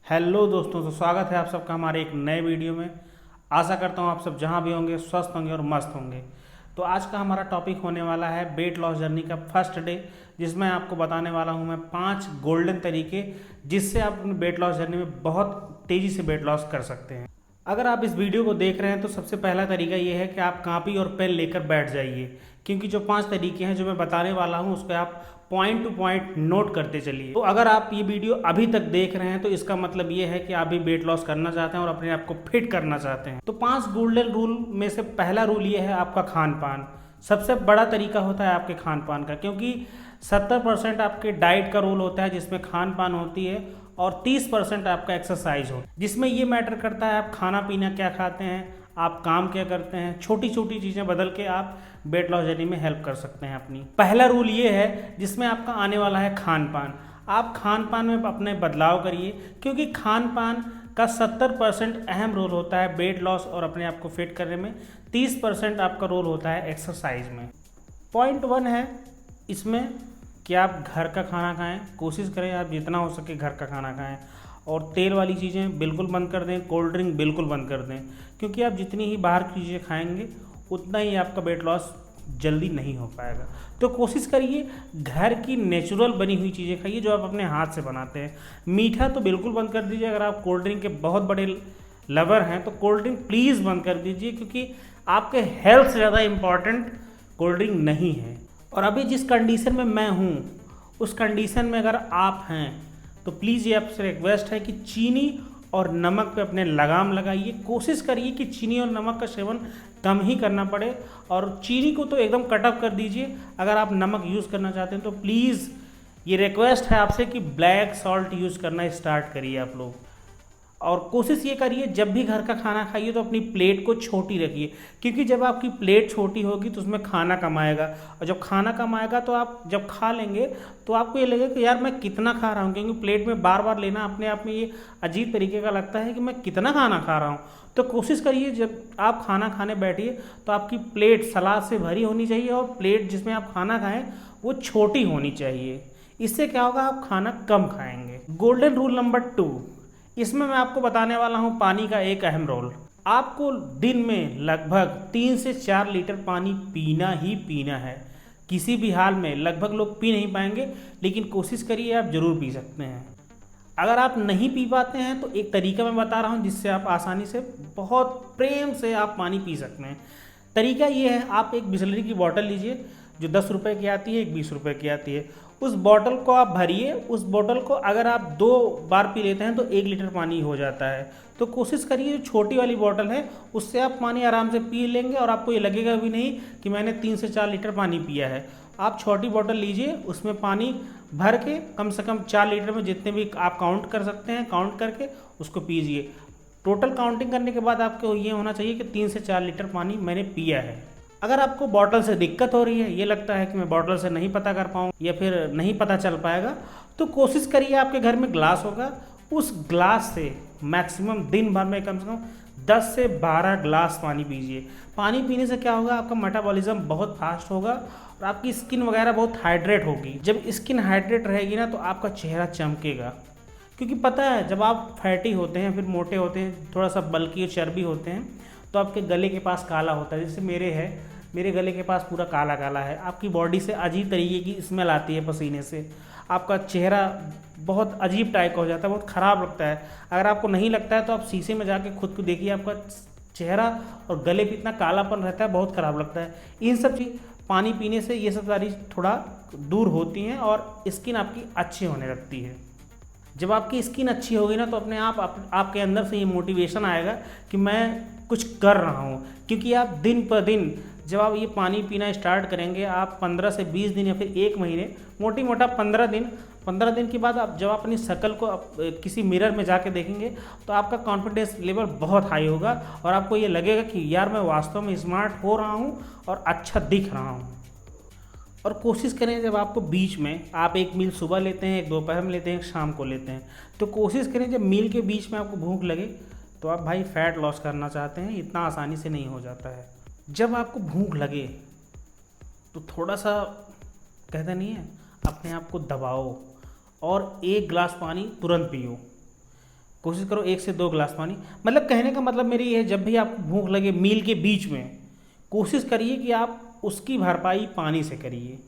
Hello दोस्तों, तो स्वागत है आप सबका हमारे एक नए वीडियो में। आशा करता हूँ आप सब जहाँ भी होंगे स्वस्थ होंगे और मस्त होंगे। तो आज का हमारा टॉपिक होने वाला है वेट लॉस जर्नी का फर्स्ट डे, जिसमें आपको बताने वाला हूँ मैं 5 गोल्डन तरीके जिससे आप अपनी वेट लॉस जर्नी में बहुत तेज़ी से वेट लॉस कर सकते हैं। अगर आप इस वीडियो को देख रहे हैं तो सबसे पहला तरीका ये है कि आप कॉपी और पेन लेकर बैठ जाइए, क्योंकि जो 5 तरीके हैं जो मैं बताने वाला हूँ उसको आप पॉइंट टू पॉइंट नोट करते चलिए। तो अगर आप ये वीडियो अभी तक देख रहे हैं तो इसका मतलब ये है कि आप भी वेट लॉस करना चाहते हैं और अपने आप को फिट करना चाहते हैं। तो 5 गोल्डन रूल में से पहला रूल ये है आपका खान पान। सबसे बड़ा तरीका होता है आपके खान पान का, क्योंकि 70% आपके डाइट का रोल होता है जिसमें खान पान होती है और 30% आपका एक्सरसाइज हो, जिसमें ये मैटर करता है आप खाना पीना क्या खाते हैं, आप काम क्या करते हैं। छोटी छोटी चीज़ें बदल के आप वेट लॉस जर्नी में हेल्प कर सकते हैं अपनी। पहला रूल ये है जिसमें आपका आने वाला है खान पान। आप खान पान में अपने बदलाव करिए, क्योंकि खान पान का 70% अहम रोल होता है वेट लॉस और अपने आप को फिट करने में। 30% आपका रोल होता है एक्सरसाइज में। पॉइंट 1 है इसमें कि आप घर का खाना खाएं। कोशिश करें आप जितना हो सके घर का खाना खाएं और तेल वाली चीज़ें बिल्कुल बंद कर दें, कोल्ड ड्रिंक बिल्कुल बंद कर दें, क्योंकि आप जितनी ही बाहर की चीज़ें खाएंगे उतना ही आपका वेट लॉस जल्दी नहीं हो पाएगा। तो कोशिश करिए घर की नेचुरल बनी हुई चीज़ें खाइए जो आप अपने हाथ से बनाते हैं। मीठा तो बिल्कुल बंद कर दीजिए। अगर आप कोल्ड ड्रिंक के बहुत बड़े लवर हैं तो कोल्ड ड्रिंक प्लीज़ बंद कर दीजिए, क्योंकि आपके हेल्थ से ज़्यादा इम्पॉर्टेंट कोल्ड ड्रिंक नहीं है। और अभी जिस कंडीशन में मैं हूँ उस कंडीशन में अगर आप हैं तो प्लीज़ ये आपसे रिक्वेस्ट है कि चीनी और नमक पे अपने लगाम लगाइए। कोशिश करिए कि चीनी और नमक का सेवन कम ही करना पड़े, और चीनी को तो एकदम कट ऑफ कर दीजिए। अगर आप नमक यूज़ करना चाहते हैं तो प्लीज़ ये रिक्वेस्ट है आपसे कि ब्लैक सॉल्ट यूज़ करना स्टार्ट करिए आप लोग। और कोशिश ये करिए जब भी घर का खाना खाइए तो अपनी प्लेट को छोटी रखिए, क्योंकि जब आपकी प्लेट छोटी होगी तो उसमें खाना कम आएगा, और जब खाना कम आएगा तो आप जब खा लेंगे तो आपको ये लगेगा कि यार मैं कितना खा रहा हूँ, क्योंकि प्लेट में बार बार लेना अपने आप में ये अजीब तरीके का लगता है कि मैं कितना खाना खा रहा हूँ। तो कोशिश करिए जब आप खाना खाने बैठिए तो आपकी प्लेट सलाद से भरी होनी चाहिए और प्लेट जिसमें आप खाना खाएं वो छोटी होनी चाहिए। इससे क्या होगा, आप खाना कम खाएंगे। गोल्डन रूल नंबर 2, इसमें मैं आपको बताने वाला हूँ पानी का एक अहम रोल। आपको दिन में लगभग 3 से 4 लीटर पानी पीना ही पीना है। किसी भी हाल में लगभग लोग पी नहीं पाएंगे, लेकिन कोशिश करिए आप जरूर पी सकते हैं। अगर आप नहीं पी पाते हैं तो एक तरीका मैं बता रहा हूँ जिससे आप आसानी से बहुत प्रेम से आप पानी पी सकते हैं। तरीका ये है, आप एक बिसलरी की बोतल लीजिए जो 10 रुपये की आती है, एक 20 रुपये की आती है। उस बोतल को आप भरिए। उस बोतल को अगर आप 2 बार पी लेते हैं तो 1 लीटर पानी हो जाता है। तो कोशिश करिए जो छोटी वाली बोतल है उससे आप पानी आराम से पी लेंगे और आपको ये लगेगा भी नहीं कि मैंने 3 से 4 लीटर पानी पिया है। आप छोटी बोतल लीजिए, उसमें पानी भर के कम से कम 4 लीटर में जितने भी आप काउंट कर सकते हैं काउंट करके उसको पीजिए। टोटल काउंटिंग करने के बाद आपको ये होना चाहिए कि 3 से 4 लीटर पानी मैंने पिया है। अगर आपको बॉटल से दिक्कत हो रही है, ये लगता है कि मैं बॉटल से नहीं पता कर पाऊँ या फिर नहीं पता चल पाएगा, तो कोशिश करिए आपके घर में ग्लास होगा, उस ग्लास से मैक्सिमम दिन भर में कम से कम 10 से 12 ग्लास पानी पीजिए। पानी पीने से क्या होगा, आपका मेटाबॉलिज्म बहुत फास्ट होगा और आपकी स्किन वगैरह बहुत हाइड्रेट होगी। जब स्किन हाइड्रेट रहेगी ना तो आपका चेहरा चमकेगा, क्योंकि पता है जब आप फैटी होते हैं फिर मोटे होते हैं, थोड़ा सा बल्कि और चर्बी होते हैं, तो आपके गले के पास काला होता है। जैसे मेरे गले के पास पूरा काला काला है। आपकी बॉडी से अजीब तरीके की स्मेल आती है पसीने से, आपका चेहरा बहुत अजीब टाइप का हो जाता है, बहुत ख़राब लगता है। अगर आपको नहीं लगता है तो आप शीशे में जाके खुद को देखिए, आपका चेहरा और गले पे इतना कालापन रहता है, बहुत ख़राब लगता है। इन सब चीज़ पानी पीने से ये सब सारी थोड़ा दूर होती हैं और स्किन आपकी अच्छी होने लगती है। जब आपकी स्किन अच्छी होगी ना तो अपने आपके अंदर से ये मोटिवेशन आएगा कि मैं कुछ कर रहा हूँ, क्योंकि आप दिन पर दिन जब आप ये पानी पीना स्टार्ट करेंगे, आप 15 से 20 दिन या फिर 1 महीने, मोटी मोटा 15 दिन के बाद आप जब अपनी शक्ल को किसी मिरर में जाके देखेंगे तो आपका कॉन्फिडेंस लेवल बहुत हाई होगा और आपको ये लगेगा कि यार मैं वास्तव में स्मार्ट हो रहा हूँ और अच्छा दिख रहा हूँ। और कोशिश करें जब आपको बीच में आप एक मील सुबह लेते हैं, एक दोपहर में लेते हैं, एक शाम को लेते हैं, तो कोशिश करें जब मील के बीच में आपको भूख लगे तो आप भाई फैट लॉस करना चाहते हैं, इतना आसानी से नहीं हो जाता है। जब आपको भूख लगे तो थोड़ा सा कहते नहीं है, अपने आप को दबाओ और 1 गिलास पानी तुरंत पियो। कोशिश करो 1 से 2 गिलास पानी। मतलब कहने का मतलब मेरी ये है, जब भी आपको भूख लगे मील के बीच में, कोशिश करिए कि आप उसकी भरपाई पानी से करिए।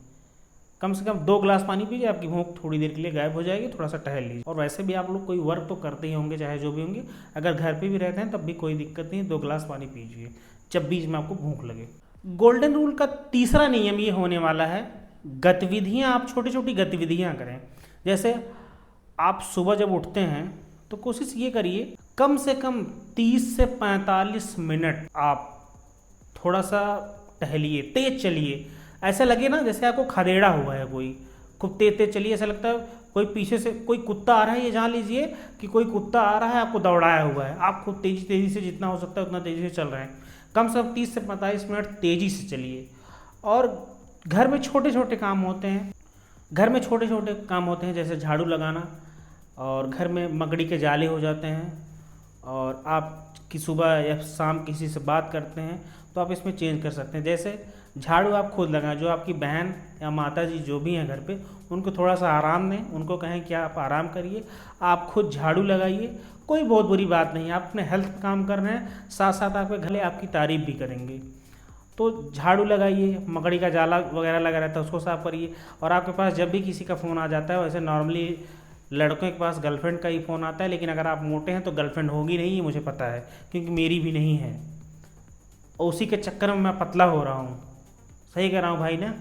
कम से कम 2 गिलास पानी पीजिए, आपकी भूख थोड़ी देर के लिए गायब हो जाएगी। थोड़ा सा टहल लीजिए। और वैसे भी आप लोग कोई वर्क तो करते ही होंगे, चाहे जो भी होंगे, अगर घर पे भी रहते हैं तब भी कोई दिक्कत नहीं, 2 गिलास पानी पीजिए जब बीच में आपको भूख लगे। गोल्डन रूल का तीसरा नियम ये होने वाला है, गतिविधियाँ, आप छोटी छोटी गतिविधियाँ करें। जैसे आप सुबह जब उठते हैं तो कोशिश ये करिए कम से कम 30 से 45 मिनट आप थोड़ा सा टहलिए, तेज चलिए। ऐसा लगे ना जैसे आपको खदेड़ा हुआ है कोई, खूब तेज तेज चलिए। ऐसा लगता है कोई पीछे से कोई कुत्ता आ रहा है। ये जान लीजिए कि कोई कुत्ता आ रहा है, आपको दौड़ाया हुआ है। आप खुद तेजी तेजी से जितना हो सकता है उतना तेजी से चल रहे हैं। कम से कम 30 से 45 मिनट तेजी से चलिए। और घर में छोटे छोटे काम होते हैं, जैसे झाड़ू लगाना, और घर में मकड़ी के जाले हो जाते हैं, और आप कि सुबह या शाम किसी से बात करते हैं तो आप इसमें चेंज कर सकते हैं। जैसे झाड़ू आप खुद लगाएं, जो आपकी बहन या माता जी जो भी हैं घर पे, उनको थोड़ा सा आराम दें, उनको कहें कि आप आराम करिए, आप खुद झाड़ू लगाइए। कोई बहुत बुरी बात नहीं, आप अपने हेल्थ पे काम कर रहे हैं, साथ साथ आपके घर आपकी तारीफ भी करेंगे। तो झाड़ू लगाइए, मकड़ी का जाला वगैरह लगा रहता है उसको साफ करिए। और आपके पास जब भी किसी का फ़ोन आ जाता है, वैसे नॉर्मली लड़कों के पास गर्लफ्रेंड का ही फ़ोन आता है, लेकिन अगर आप मोटे हैं तो गर्लफ्रेंड होगी नहीं, ये मुझे पता है, क्योंकि मेरी भी नहीं है। और उसी के चक्कर में मैं पतला हो रहा हूँ। सही कह रहा हूँ भाई ना?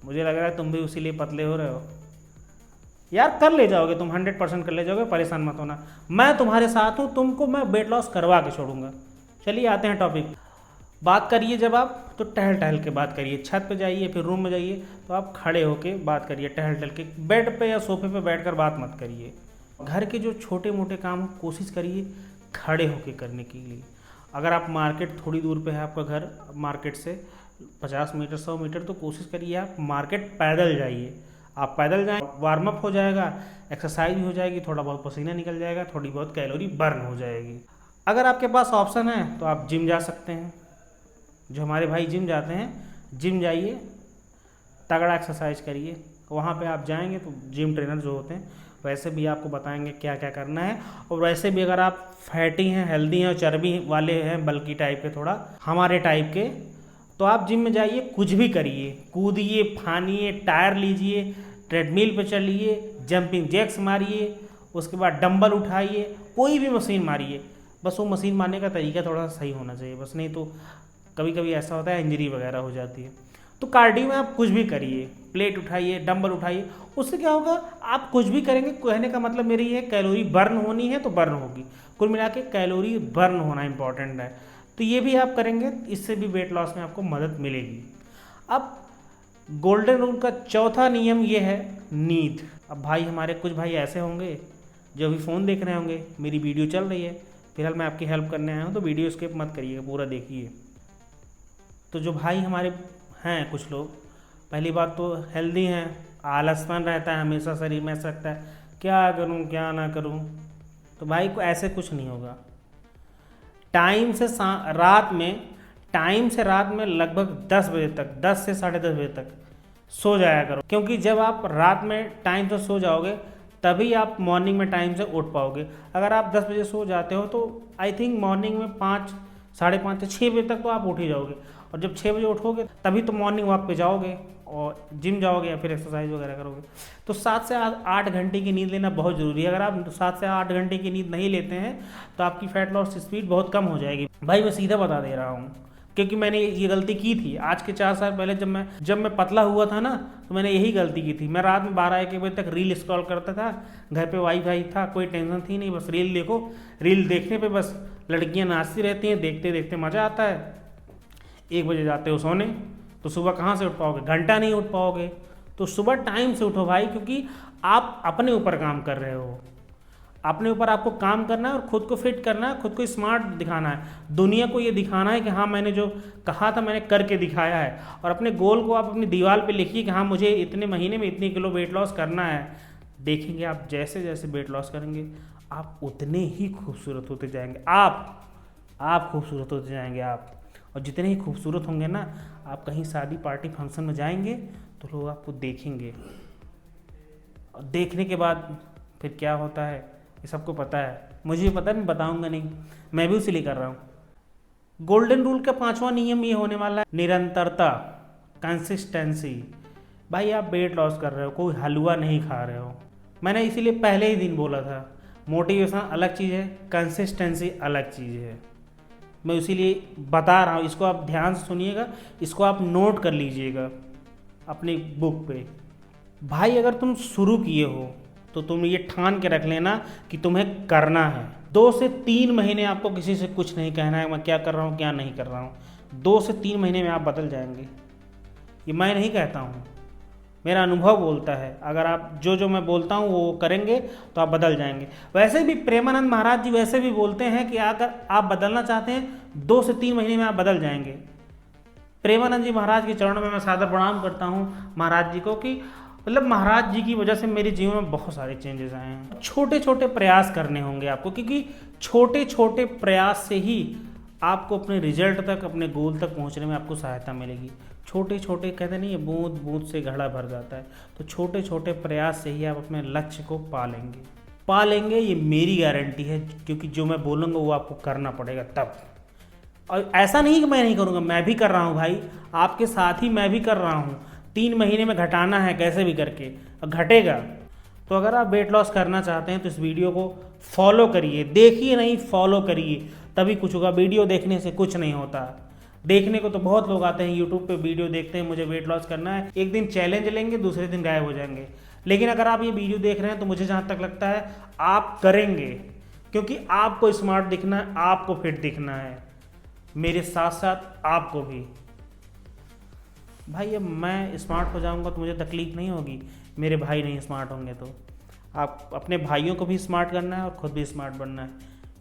मुझे लग रहा है तुम भी उसी लिए पतले हो रहे हो। यार कर ले जाओगे तुम, 100% कर ले जाओगे, परेशान मत होना, मैं तुम्हारे साथ हूँ। तुमको मैं वेट लॉस करवा के छोड़ूंगा। चलिए आते हैं टॉपिक। बात करिए जब आप, तो टहल टहल के बात करिए। छत पे जाइए, फिर रूम में जाइए तो आप खड़े होके बात करिए, टहल टहल के। बेड पे या सोफे पे बैठकर बात मत करिए। घर के जो छोटे मोटे काम कोशिश करिए खड़े होके करने के लिए। अगर आप मार्केट थोड़ी दूर पे है आपका घर, मार्केट से 50 मीटर 100 मीटर, तो कोशिश करिए आप मार्केट पैदल जाइए। आप पैदल जाएं, वार्म अप हो जाएगा, एक्सरसाइज भी हो जाएगी, थोड़ा बहुत पसीना निकल जाएगा, थोड़ी बहुत कैलोरी बर्न हो जाएगी। अगर आपके पास ऑप्शन है तो आप जिम जा सकते हैं। जो हमारे भाई जिम जाते हैं, जिम जाइए, तगड़ा एक्सरसाइज करिए। वहाँ पे आप जाएंगे तो जिम ट्रेनर जो होते हैं वैसे भी आपको बताएंगे क्या क्या करना है। और वैसे भी अगर आप फैटी हैं, हेल्दी हैं और चर्बी वाले हैं, बल्कि टाइप के, थोड़ा हमारे टाइप के, तो आप जिम में जाइए, कुछ भी करिए, कूदिए, फानिए, टायर लीजिए, ट्रेडमिल पे चलिए, जंपिंग जैक्स मारिए, उसके बाद डंबल उठाइए, कोई भी मशीन मारिए। बस वो मशीन मारने का तरीका थोड़ा सा सही होना चाहिए बस, नहीं तो कभी कभी ऐसा होता है इंजरी वगैरह हो जाती है। तो कार्डियो में आप कुछ भी करिए, प्लेट उठाइए, डंबल उठाइए, उससे क्या होगा, आप कुछ भी करेंगे। कहने का मतलब मेरी ये, कैलोरी बर्न होनी है तो बर्न होगी। कुल मिला के कैलोरी बर्न होना इंपॉर्टेंट है। तो ये भी आप करेंगे, इससे भी वेट लॉस में आपको मदद मिलेगी। अब गोल्डन रूल का चौथा नियम ये है, नींद। अब भाई हमारे कुछ भाई ऐसे होंगे जो अभी फ़ोन देख रहे होंगे, मेरी वीडियो चल रही है, फिलहाल मैं आपकी हेल्प करने आया हूँ, तो वीडियो स्किप मत करिएगा, पूरा देखिए। तो जो भाई हमारे हैं कुछ लोग, पहली बात तो हेल्दी हैं, आलसपन रहता है हमेशा शरीर में, ऐसा लगता है क्या करूं क्या ना करूं। तो भाई को ऐसे कुछ नहीं होगा। टाइम से रात में लगभग 10 बजे तक, 10 से 10:30 बजे तक सो जाया करो। क्योंकि जब आप रात में टाइम से सो जाओगे तभी आप मॉर्निंग में टाइम से उठ पाओगे। अगर आप 10 बजे सो जाते हो तो आई थिंक मॉर्निंग में 5, 5:30 से 6 बजे तक तो आप उठ ही जाओगे। और जब 6 बजे उठोगे तभी तो मॉर्निंग वॉक पे जाओगे और जिम जाओगे या फिर एक्सरसाइज वगैरह करोगे। तो 7 से 8 घंटे की नींद लेना बहुत ज़रूरी है। अगर आप 7 से 8 घंटे की नींद नहीं लेते हैं तो आपकी फैट लॉस स्पीड बहुत कम हो जाएगी। भाई मैं सीधा बता दे रहा हूँ, क्योंकि मैंने ये गलती की थी आज के 4 साल पहले। जब मैं पतला हुआ था ना, तो मैंने यही गलती की थी। मैं रात में 12-1 बजे तक रील स्क्रॉल करता था। घर पे वाईफाई था, कोई टेंशन थी नहीं, बस रील देखो। रील देखने पे बस लड़कियां नाचती रहती हैं, देखते देखते मज़ा आता है। 1 बजे जाते हो सोने, तो सुबह कहाँ से उठ पाओगे, घंटा नहीं उठ पाओगे। तो सुबह टाइम से उठो भाई, क्योंकि आप अपने ऊपर काम कर रहे हो। अपने ऊपर आपको काम करना है और खुद को फिट करना है, खुद को स्मार्ट दिखाना है। दुनिया को ये दिखाना है कि हाँ मैंने जो कहा था मैंने करके दिखाया है। और अपने गोल को आप अपनी दीवार पे लिखिए कि हाँ मुझे इतने महीने में इतने किलो वेट लॉस करना है। देखेंगे आप जैसे जैसे वेट लॉस करेंगे आप उतने ही खूबसूरत होते जाएंगे। आप खूबसूरत होते जाएंगे आप। और जितने ही खूबसूरत होंगे ना, आप कहीं शादी पार्टी फंक्शन में जाएंगे तो लोग आपको देखेंगे। और देखने के बाद फिर क्या होता है ये सबको पता है। मुझे पता नहीं, बताऊंगा नहीं, मैं भी उसी लिए कर रहा हूँ। गोल्डन रूल का 5वां नियम ये होने वाला है निरंतरता, कंसिस्टेंसी। भाई आप वेट लॉस कर रहे हो, कोई हलवा नहीं खा रहे हो। मैंने इसीलिए पहले ही दिन बोला था, मोटिवेशन अलग चीज़ है, कंसिस्टेंसी अलग चीज़ है। मैं इसीलिए बता रहा हूँ, इसको आप ध्यान से सुनिएगा, इसको आप नोट कर लीजिएगा अपनी बुक पे। भाई अगर तुम शुरू किए हो तो तुम ये ठान के रख लेना कि तुम्हें करना है। 2 से 3 महीने आपको किसी से कुछ नहीं कहना है मैं क्या कर रहा हूँ क्या नहीं कर रहा हूँ। 2 से 3 महीने में आप बदल जाएंगे, ये मैं नहीं कहता हूँ, मेरा अनुभव बोलता है। अगर आप जो मैं बोलता हूँ वो करेंगे तो आप बदल जाएंगे। वैसे भी प्रेमानंद महाराज जी वैसे भी बोलते हैं कि अगर आप बदलना चाहते हैं 2 से 3 महीने में आप बदल जाएंगे। प्रेमानंद जी महाराज के चरणों में मैं सादर प्रणाम करता हूँ महाराज जी को, कि मतलब महाराज जी की वजह से मेरे जीवन में बहुत सारे चेंजेस आए हैं। छोटे छोटे प्रयास करने होंगे आपको, क्योंकि छोटे छोटे प्रयास से ही आपको अपने रिजल्ट तक, अपने गोल तक पहुंचने में आपको सहायता मिलेगी। छोटे छोटे कहते नहीं है, बूंद बूंद से घड़ा भर जाता है, तो छोटे छोटे प्रयास से ही आप अपने लक्ष्य को पा लेंगे, ये मेरी गारंटी है। क्योंकि जो मैं बोलूँगा वो आपको करना पड़ेगा तब। और ऐसा नहीं कि मैं नहीं करूँगा, मैं भी कर रहा हूँ भाई, आपके साथ ही मैं भी कर रहा हूँ। 3 महीने में घटाना है कैसे भी करके, घटेगा। तो अगर आप वेट लॉस करना चाहते हैं तो इस वीडियो को फॉलो करिए, देखिए नहीं फॉलो करिए, तभी कुछ होगा। वीडियो देखने से कुछ नहीं होता। देखने को तो बहुत लोग आते हैं यूट्यूब पे, वीडियो देखते हैं मुझे वेट लॉस करना है, एक दिन चैलेंज लेंगे, दूसरे दिन गायब हो जाएंगे। लेकिन अगर आप ये वीडियो देख रहे हैं तो मुझे जहाँ तक लगता है आप करेंगे, क्योंकि आपको स्मार्ट दिखना है, आपको फिट दिखना है, मेरे साथ साथ आपको भी। भाई अब मैं स्मार्ट हो जाऊंगा तो मुझे तकलीफ नहीं होगी, मेरे भाई नहीं स्मार्ट होंगे तो। आप अपने भाइयों को भी स्मार्ट करना है और ख़ुद भी स्मार्ट बनना है।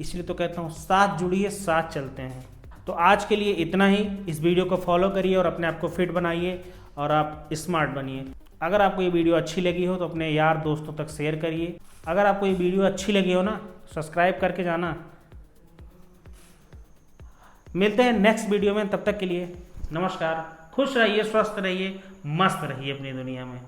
इसलिए तो कहता हूँ साथ जुड़िए, साथ चलते हैं। तो आज के लिए इतना ही। इस वीडियो को फॉलो करिए और अपने आप को फिट बनाइए और आप स्मार्ट बनिए। अगर आपको ये वीडियो अच्छी लगी हो तो अपने यार दोस्तों तक शेयर करिए। अगर आपको ये वीडियो अच्छी लगी हो ना, सब्सक्राइब करके जाना। मिलते हैं नेक्स्ट वीडियो में, तब तक के लिए नमस्कार। खुश रहिए, स्वस्थ रहिए, मस्त रहिए अपनी दुनिया में।